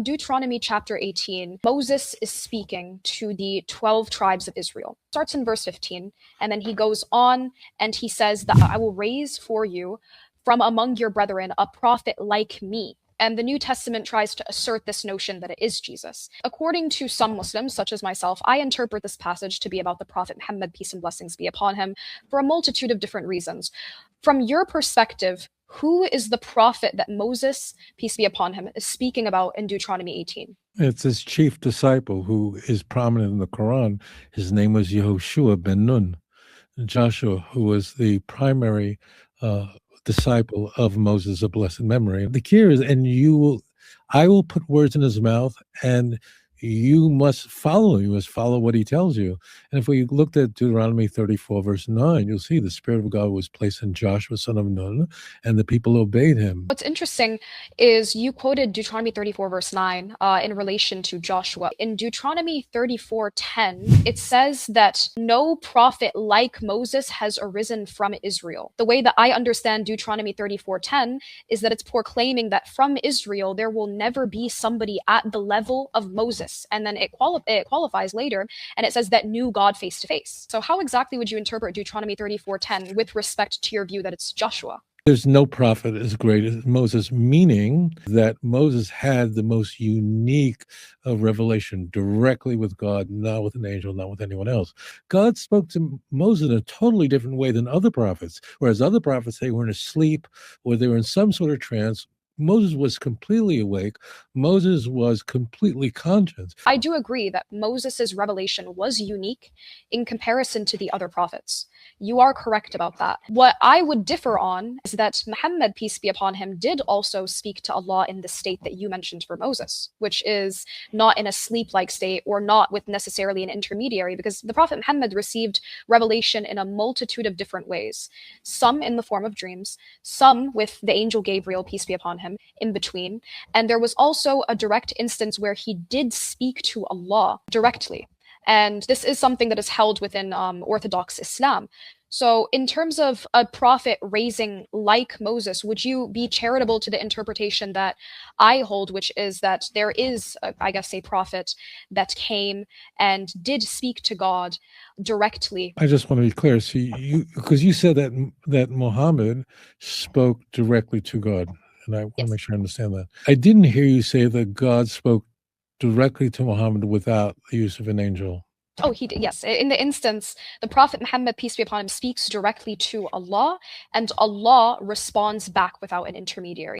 Deuteronomy chapter 18, Moses is speaking to the 12 tribes of Israel. It starts in verse 15, and then he goes on and he says that I will raise for you from among your brethren a prophet like me. And the New Testament tries to assert this notion that it is Jesus. According to some Muslims, such as myself, I interpret this passage to be about the Prophet Muhammad, peace and blessings be upon him, for a multitude of different reasons. From your perspective, who is the prophet that Moses, peace be upon him, is speaking about in Deuteronomy 18? It's his chief disciple who is prominent in the Quran. His name was Yehoshua ben Nun, Joshua, who was the primary disciple of Moses of blessed memory. The key is, I will put words in his mouth, and you must follow. You must follow what he tells you. And if we looked at Deuteronomy 34, verse 9, you'll see the Spirit of God was placed in Joshua, son of Nun, and the people obeyed him. What's interesting is you quoted Deuteronomy 34, verse 9 in relation to Joshua. In Deuteronomy 34:10, it says that no prophet like Moses has arisen from Israel. The way that I understand Deuteronomy 34:10 is that it's proclaiming that from Israel there will never be somebody at the level of Moses. And then it qualifies later, and it says that knew God face to face. So how exactly would you interpret Deuteronomy 34:10 with respect to your view that it's Joshua? There's no prophet as great as Moses, meaning that Moses had the most unique revelation directly with God, not with an angel, not with anyone else. God spoke to Moses in a totally different way than other prophets, whereas other prophets, they were in a sleep or they were in some sort of trance. Moses was completely awake. Moses was completely conscious. I do agree that Moses' revelation was unique in comparison to the other prophets. You are correct about that. What I would differ on is that Muhammad, peace be upon him, did also speak to Allah in the state that you mentioned for Moses, which is not in a sleep-like state or not with necessarily an intermediary, because the Prophet Muhammad received revelation in a multitude of different ways, some in the form of dreams, some with the angel Gabriel, peace be upon him, in between. And there was also a direct instance where he did speak to Allah directly. And this is something that is held within Orthodox Islam. So in terms of a prophet raising like Moses, would you be charitable to the interpretation that I hold, which is that there is, I guess, a prophet that came and did speak to God directly? I just want to be clear. So because you said that Muhammad spoke directly to God, and I want to make sure I understand that. I didn't hear you say that God spoke directly to Muhammad without the use of an angel. Oh, he did, yes. In the instance, the Prophet Muhammad, peace be upon him, speaks directly to Allah, and Allah responds back without an intermediary.